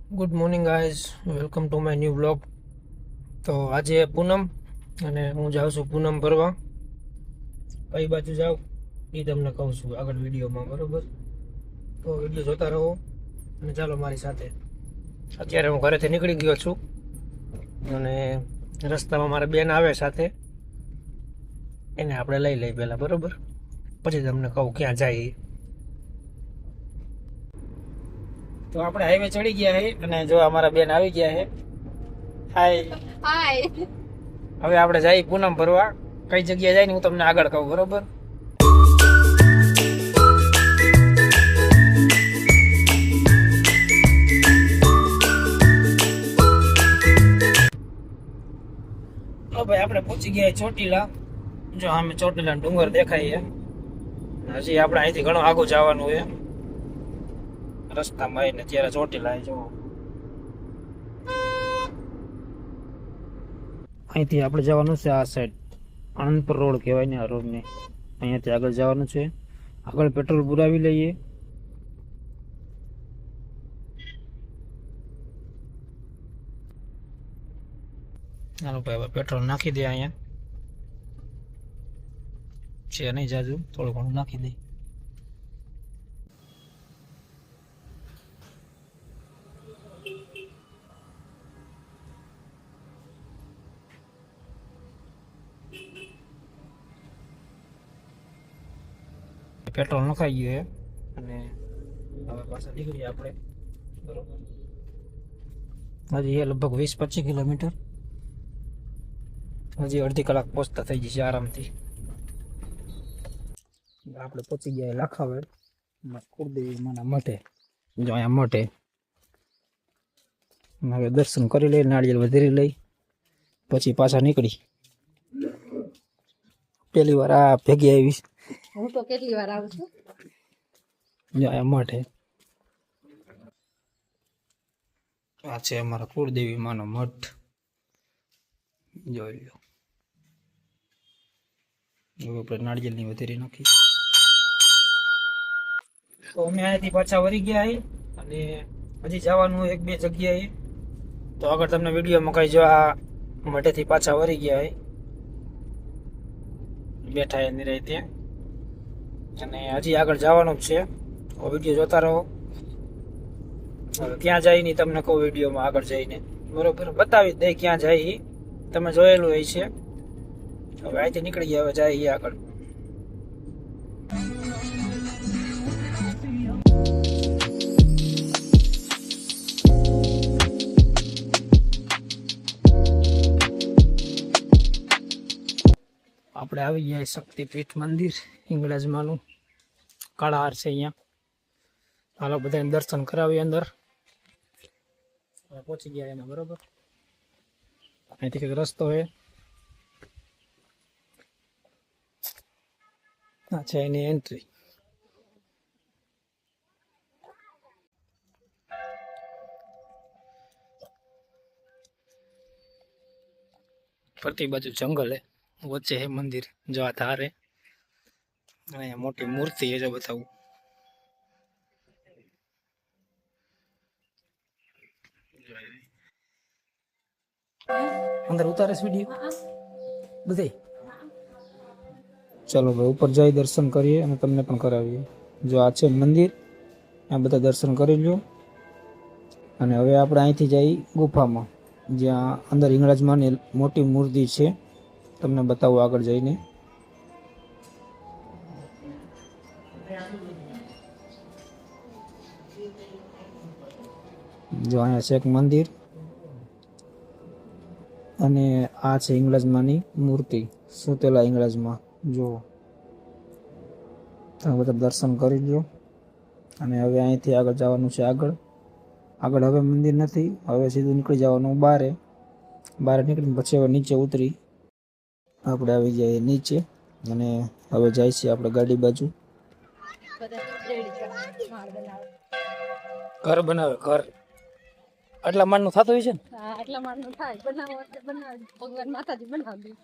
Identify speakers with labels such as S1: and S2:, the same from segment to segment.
S1: Good morning guys, welcome to my new blog. તો આજે પૂનમ અને હું જાઉં છું પૂનમ ભરવા. કઈ બાજુ જાઉં એ તમને કહું છું આગળ વિડીયોમાં, બરોબર? તો વિડીયો જોતા રહો અને ચાલો મારી સાથે. અત્યારે હું ઘરેથી નીકળી ગયો છું અને રસ્તામાં મારા બેન આવે સાથે, એને આપણે લઈ લઈ પહેલાં, બરોબર? પછી તમને કહું ક્યાં જાય. તો આપણે હાઈવે ચડી ગયા છે અને જો અમારા બેન આવી ગયા છે. હાય
S2: હાય.
S1: હવે આપણે જઈએ પૂનમ ભરવા. કઈ જગ્યાએ જાય ને હું તમને આગળ કહું, બરોબર? તો ભાઈ આપણે પહોંચી ગયા ચોટીલા. જો આમે ચોટીલા ડુંગર દેખાય છે. હજી આપણે અહીંથી ઘણું આગળ જવાનું છે. રસ્તામાં આવીને ત્યારે ચોટીલા જો અહીંથી આપણે જવાનું છે આ સાઈડ, આનંદપુર રોડ કહેવાય ને આ રોડને. અહીંયાથી આગળ જવાનું છે. આગળ પેટ્રોલ પુરાવી લઈએ. ચાલો ભાઈ હવે પેટ્રોલ નાખી દે. અહીંયા છે નહીં જાજુ, થોડું ઘણું નાખી દે. પેટ્રોલ નખાઈ ગયું છે અને હવે પાછા નીકળીએ આપણે, બરોબર? હજી એ લગભગ 20-25 કિલોમીટર, હજી અડધી કલાક પહોંચતા થઈ જશે આરામથી. આપણે પહોંચી ગયા લાખાવેડ કુળદેવી માના મઠે. જો અહીંયા મઠે હવે દર્શન કરી લઈ, નાળિયેર વધારી લઈ, પછી પાછા નીકળી. પહેલી વાર આ ભેગી આવી.
S2: હું તો કેટલી વાર આવું છું.
S1: જો અહીંયા મઠે. આ છે અમારા કુળદેવી માનો મઠ, જોઈ લો. હવે આપણે નાળિયેરની વધેરી નાખી. તો અમે અહીંયાથી પાછા વળી ગયા અને હજી જવાનું એક બે જગ્યાએ. તો આગળ તમને વિડીયોમાં કઈ જો આ મઠેથી પાછા વળી ગયા બેઠા એ નિરાય ત્યાં, અને હજી આગળ જવાનું જ છે. વિડીયો જોતા રહો. હવે ક્યાં જાય નહીં તમને કહું વિડીયોમાં આગળ જઈને, બરોબર? બતાવી દે ક્યાં જાય. તમે જોયેલું હોય છે. હવે અહીંથી નીકળી ગયા, હવે જાય આગળ. આપણે આવી ગયા શક્તિપીઠ મંદિર હિંગળાજમાંનું. કાળાહાર છે અહીંયા. હાલો બધાને દર્શન કરાવીએ અંદર. પહોંચી ગયા એમાં, બરોબર? અહીંથી કંઈક રસ્તો છે. આ છે એની એન્ટ્રી. ફરતી બાજુ જંગલ હે, વચ્ચે હે મંદિર. જો આ ધારે અહીંયા મોટી મૂર્તિ છે, જો બતાવું. અંદર ઉતારે વિડીયો બધે. ચાલો ભાઈ ઉપર જઈ દર્શન કરીએ અને તમને પણ કરાવીએ. જો આ છે મંદિર, આ બધા દર્શન કરી લો. અને હવે આપણે અહીંથી જઈ ગુફામાં, જ્યાં અંદર હિંગળાજમાંની મોટી મૂર્તિ છે. તમને બતાવું આગળ જઈને. જો અહીંયા છે એક મંદિર અને આ છે હિંગળાજમાંની મૂર્તિ, સુતેલા હિંગળાજમાં. જો તમે બધા દર્શન કરી લો. અને હવે અહીંથી આગળ જવાનું છે. આગળ હવે મંદિર નથી, હવે સીધું નીકળી જવાનું બહાર નીકળીને પછી હવે નીચે ઉતરી આપણે આવી જઈએ નીચે. અને હવે જાય છે આપણે ગાડી બાજુ. ઘર બનાવે, ઘર આટલા માળનું થતું હોય છે ને?
S2: આટલા માળનું થાય. બનાવ ભગવાન માતાજી બનાવી.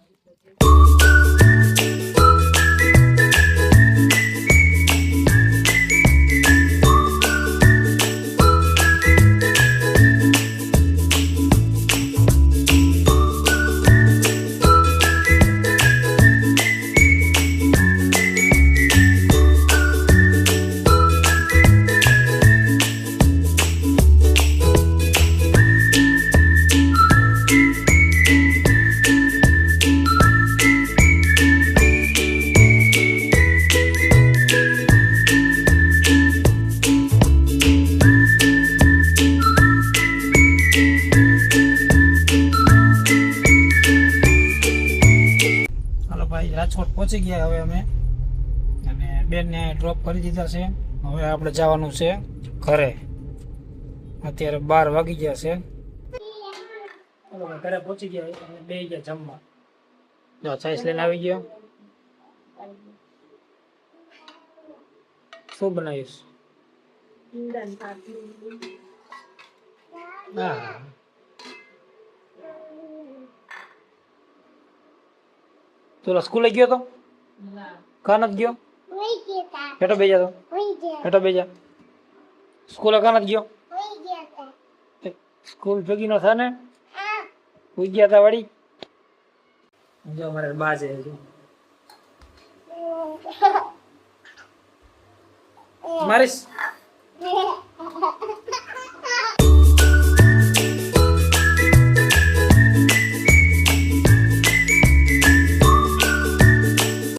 S1: રાજકોટ પહોંચી ગયા હવે અમે, અને બેનને ડ્રોપ કરી દીધા છે. હવે આપણે જવાનું છે ઘરે. અત્યારે 12 વાગી ગયા છે. ઘરે પહોંચી ગયા અને બે ગયા જમવા. જો ચાઈસ લઈને આવી ગયો. શું બનાવીશ? હા, તું સ્કૂલે ગયો તો? કા નથી ગયો? હેઠો બેજા તો, હેઠો બેજા. સ્કૂલે કા નથી ગયો? સ્કૂલ ભેગી નો થાય ને, ઉઈ ગયા તા વળી. જો અમારે બા છે. મારીશ